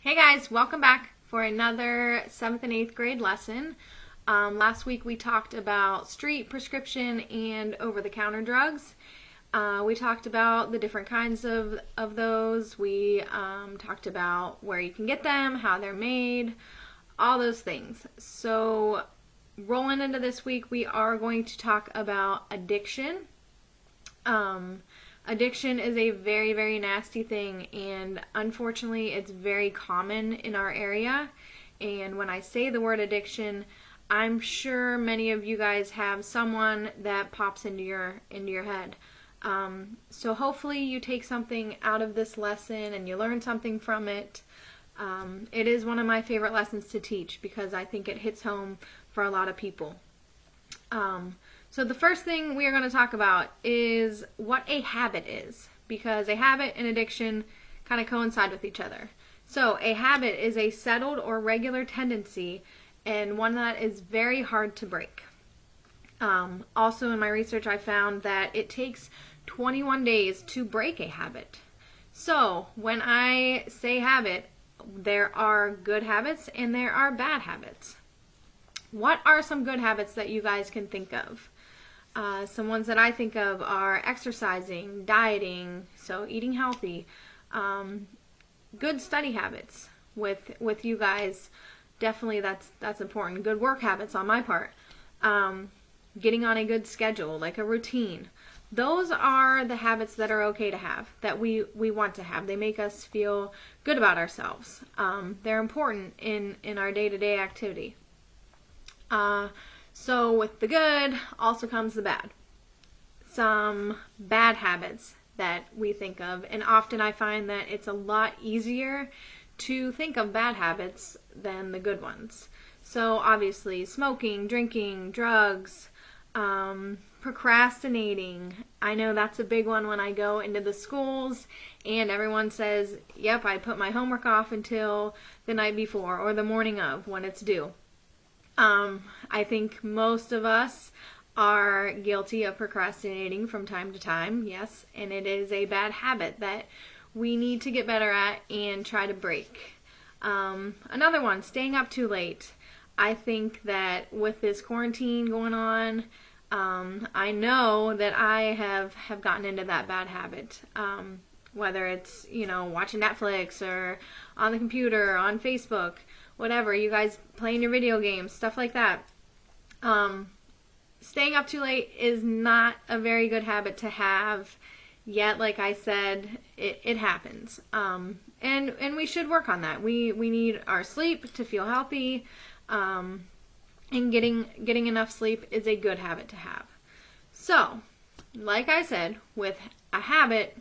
Hey guys, welcome back for another 7th and 8th grade lesson. Last week we talked about street, prescription, and over-the-counter drugs. We talked about the different kinds of those. We talked about where you can get them, how they're made, all those things. So rolling into this week, we are going to talk about addiction. Addiction is a very, very nasty thing, and unfortunately it's very common in our area. And when I say the word addiction, I'm sure many of you guys have someone that pops into your head. So hopefully you take something out of this lesson and you learn something from it. It is one of my favorite lessons to teach because I think it hits home for a lot of people. So the first thing we are going to talk about is what a habit is, because a habit and addiction kind of coincide with each other. So a habit is a settled or regular tendency, and one that is very hard to break. Also in my research I found that it takes 21 days to break a habit. So when I say habit, there are good habits and there are bad habits. What are some good habits that you guys can think of? Some ones that I think of are exercising, dieting, so eating healthy, good study habits with you guys. Definitely that's important. Good work habits on my part. Getting on a good schedule, like a routine. Those are the habits that are okay to have, that we want to have. They make us feel good about ourselves. They're important in our day-to-day activity. So with the good also comes the bad. Some bad habits that we think of, and often I find that it's a lot easier to think of bad habits than the good ones. So obviously smoking, drinking, drugs, procrastinating. I know that's a big one when I go into the schools and everyone says, yep, I put my homework off until the night before or the morning of when it's due. I think most of us are guilty of procrastinating from time to time, yes, and it is a bad habit that we need to get better at and try to break. Another one, staying up too late. I think that with this quarantine going on, I know that I have gotten into that bad habit. Whether it's, watching Netflix or on the computer, or on Facebook, whatever, you guys playing your video games, stuff like that. Staying up too late is not a very good habit to have, yet like I said, it happens. And we should work on that. We need our sleep to feel healthy, and getting enough sleep is a good habit to have. So, like I said, with a habit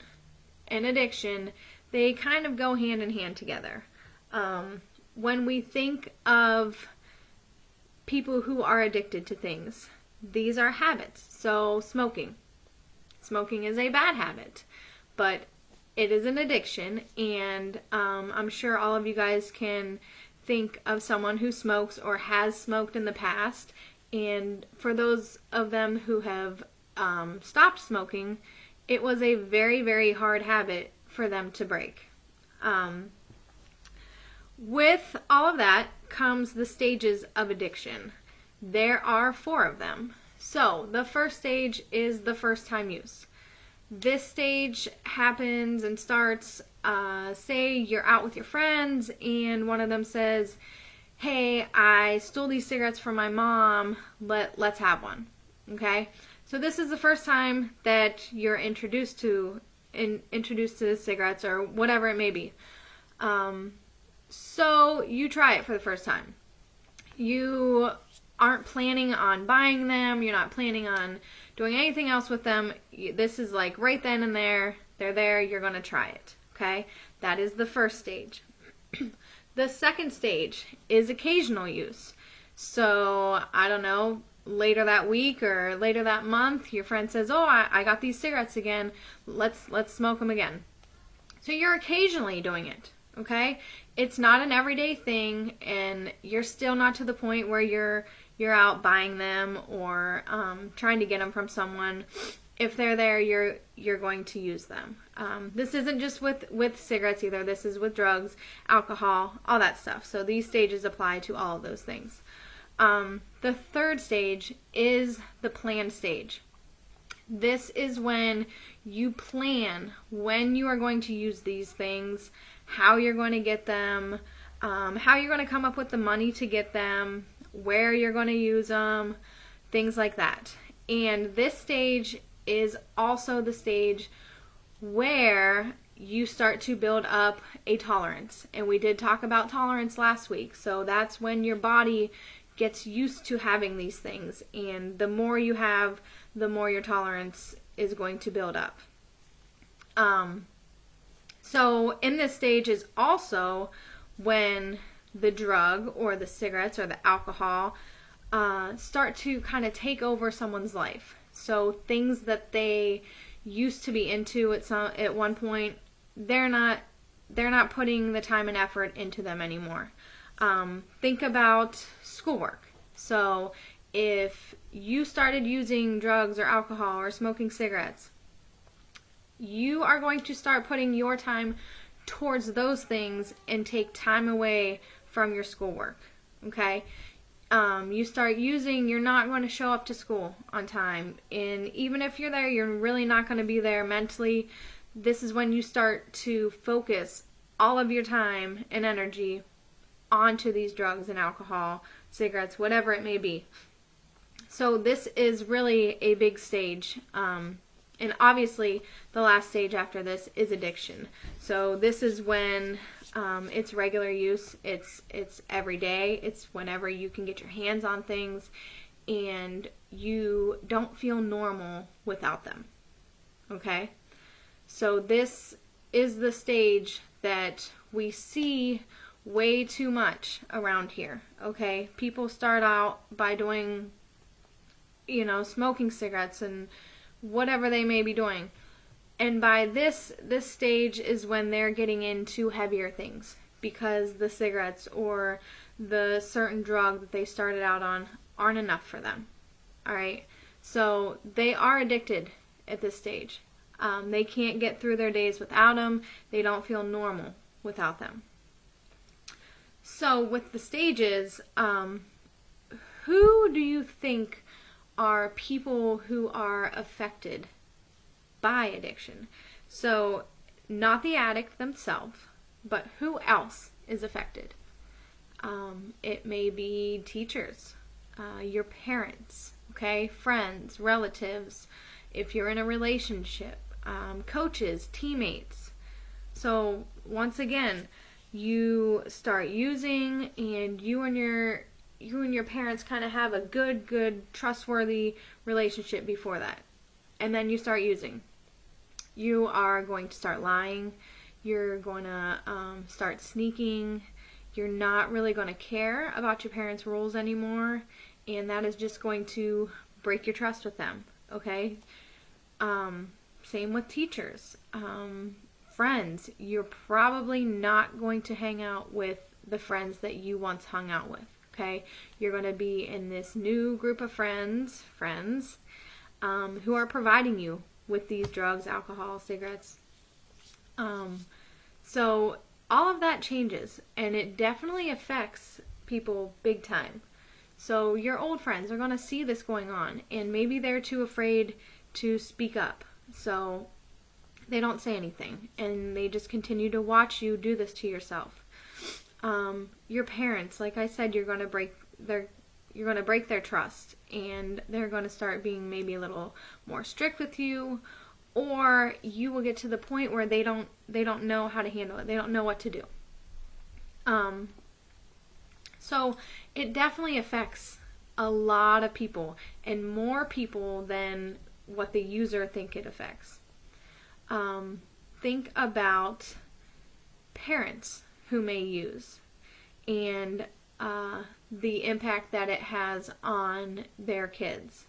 and addiction, they kind of go hand in hand together. When we think of people who are addicted to things, these are habits. So smoking is a bad habit, but it is an addiction, and I'm sure all of you guys can think of someone who smokes or has smoked in the past, and for those of them who have stopped smoking, it was a very, very hard habit for them to break. With all of that comes the stages of addiction. There are 4 of them. So the first stage is the first time use. This stage happens and starts, say you're out with your friends and one of them says, hey, I stole these cigarettes from my mom, let's have one. Okay? So this is the first time that you're introduced to the cigarettes or whatever it may be. So you try it for the first time. You aren't planning on buying them. You're not planning on doing anything else with them. This is like right then and there. They're there. You're going to try it. Okay? That is the first stage. The second stage is occasional use. So, I don't know, later that week or later that month, your friend says, oh, I got these cigarettes again. Let's smoke them again. So you're occasionally doing it. Okay? It's not an everyday thing, and you're still not to the point where you're out buying them or trying to get them from someone. if they're there, you're going to use them. This isn't just with cigarettes either. This is with drugs, alcohol, all that stuff. So these stages apply to all of those things. The third stage is the plan stage. This is when you plan when you are going to use these things, how you're going to get them, how you're going to come up with the money to get them, where you're going to use them, things like that. And this stage is also the stage where you start to build up a tolerance. And we did talk about tolerance last week. So that's when your body gets used to having these things. And the more you have, the more your tolerance is going to build up. So in this stage is also when the drug or the cigarettes or the alcohol start to kind of take over someone's life. So things that they used to be into at one point, they're not putting the time and effort into them anymore. Think about schoolwork. So if you started using drugs or alcohol or smoking cigarettes, you are going to start putting your time towards those things and take time away from your schoolwork. Okay? You start using, you're not going to show up to school on time. And even if you're there, you're really not going to be there mentally. This is when you start to focus all of your time and energy onto these drugs and alcohol, cigarettes, whatever it may be. So this is really a big stage. And obviously, the last stage after this is addiction. So this is when it's regular use. It's every day. It's whenever you can get your hands on things, and you don't feel normal without them. Okay? So this is the stage that we see way too much around here. Okay? People start out by doing, smoking cigarettes and whatever they may be doing. And by this stage is when they're getting into heavier things, because the cigarettes or the certain drug that they started out on aren't enough for them. Alright? So they are addicted at this stage. They can't get through their days without them. They don't feel normal without them. So with the stages, who do you think are people who are affected by addiction? So not the addict themselves, but who else is affected? It may be teachers, your parents, okay, friends, relatives, if you're in a relationship, coaches, teammates. So once again, you start using, and you and your parents kind of have a good, trustworthy relationship before that. And then you start using. You are going to start lying. You're going to start sneaking. You're not really going to care about your parents' rules anymore. And that is just going to break your trust with them. Okay? Same with teachers. Friends. You're probably not going to hang out with the friends that you once hung out with. Okay, you're going to be in this new group of friends, who are providing you with these drugs, alcohol, cigarettes. So all of that changes, and it definitely affects people big time. So your old friends are going to see this going on, and maybe they're too afraid to speak up. So they don't say anything, and they just continue to watch you do this to yourself. Your parents, like I said, you're going to break their trust, and they're going to start being maybe a little more strict with you, or you will get to the point where they don't know how to handle it. They don't know what to do. So it definitely affects a lot of people, and more people than what the user think it affects. Think about parents who may use, and the impact that it has on their kids.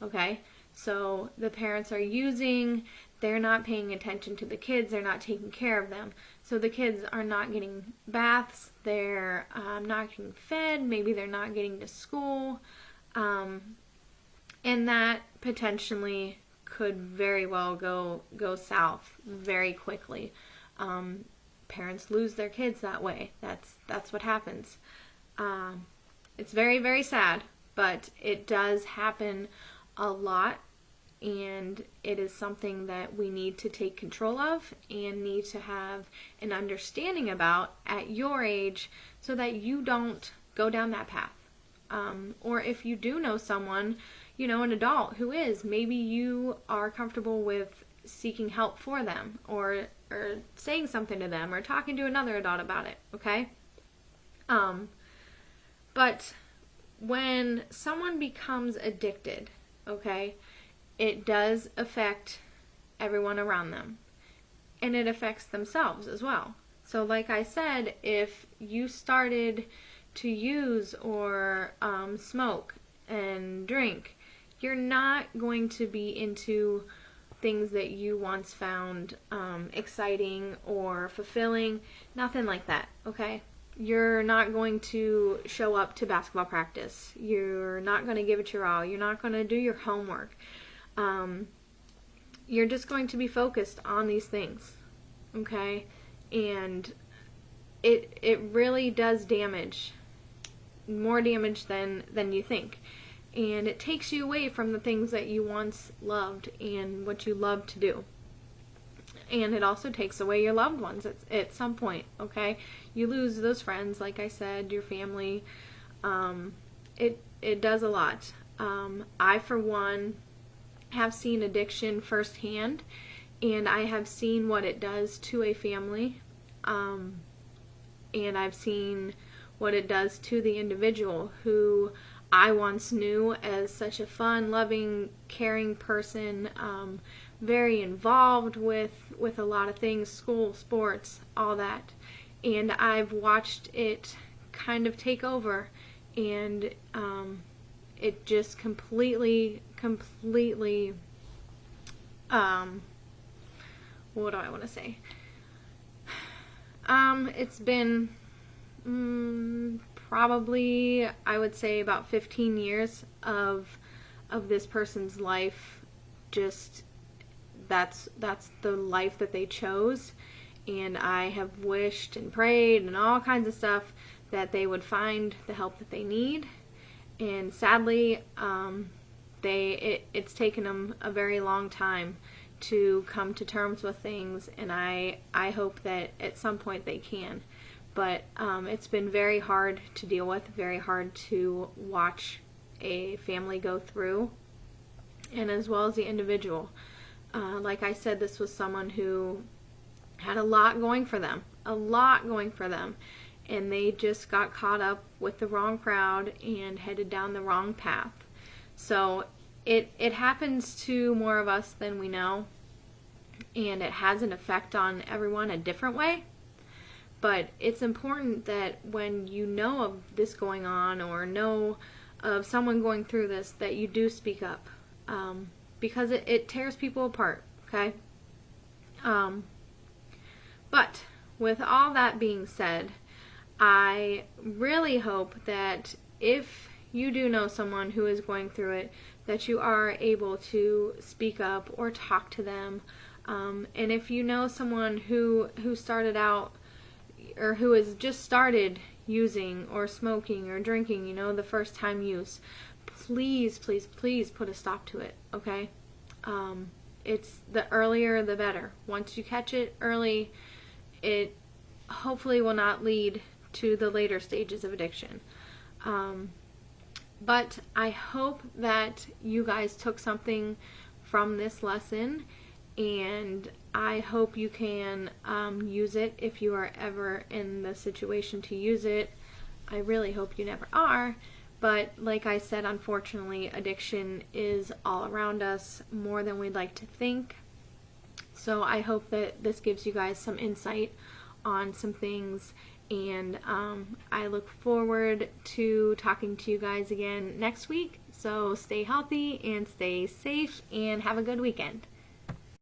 Okay? So the parents are using, they're not paying attention to the kids, they're not taking care of them. So the kids are not getting baths, they're not getting fed, maybe they're not getting to school, and that potentially could very well go south very quickly. Parents lose their kids that way. That's what happens. It's very, very sad, but it does happen a lot, and it is something that we need to take control of and need to have an understanding about at your age so that you don't go down that path. Or if you do know someone, an adult who is, maybe you are comfortable with seeking help for them or saying something to them or talking to another adult about it, okay? But when someone becomes addicted, okay, it does affect everyone around them, and it affects themselves as well. So like I said, if you started to use or smoke and drink, you're not going to be into things that you once found exciting or fulfilling, nothing like that, okay? You're not going to show up to basketball practice. You're not going to give it your all. You're not going to do your homework. You're just going to be focused on these things, okay? And it really does damage, more damage than you think. And it takes you away from the things that you once loved and what you loved to do. And it also takes away your loved ones at some point, okay? You lose those friends, like I said, your family. It does a lot. I, for one, have seen addiction firsthand, and I have seen what it does to a family. And I've seen what it does to the individual who I once knew as such a fun, loving, caring person, very involved with a lot of things, school, sports, all that. And I've watched it kind of take over, and it just completely, what do I want to say? It's been probably, I would say, about 15 years of this person's life. Just that's the life that they chose, and I have wished and prayed and all kinds of stuff that they would find the help that they need. And sadly, it's taken them a very long time to come to terms with things, and I hope that at some point they can. But it's been very hard to deal with, very hard to watch a family go through, and as well as the individual. Like I said, this was someone who had a lot going for them, and they just got caught up with the wrong crowd and headed down the wrong path. So it happens to more of us than we know, and it has an effect on everyone a different way. But it's important that when you know of this going on or know of someone going through this, that you do speak up, because it tears people apart, okay? But with all that being said, I really hope that if you do know someone who is going through it, that you are able to speak up or talk to them. And if you know someone who started out or who has just started using or smoking or drinking, the first time use, please put a stop to it, okay? It's the earlier the better. Once you catch it early, it hopefully will not lead to the later stages of addiction. But I hope that you guys took something from this lesson, and I hope you can use it if you are ever in the situation to use it. I really hope you never are, but like I said, unfortunately, addiction is all around us more than we'd like to think. So I hope that this gives you guys some insight on some things, and I look forward to talking to you guys again next week. So stay healthy and stay safe and have a good weekend.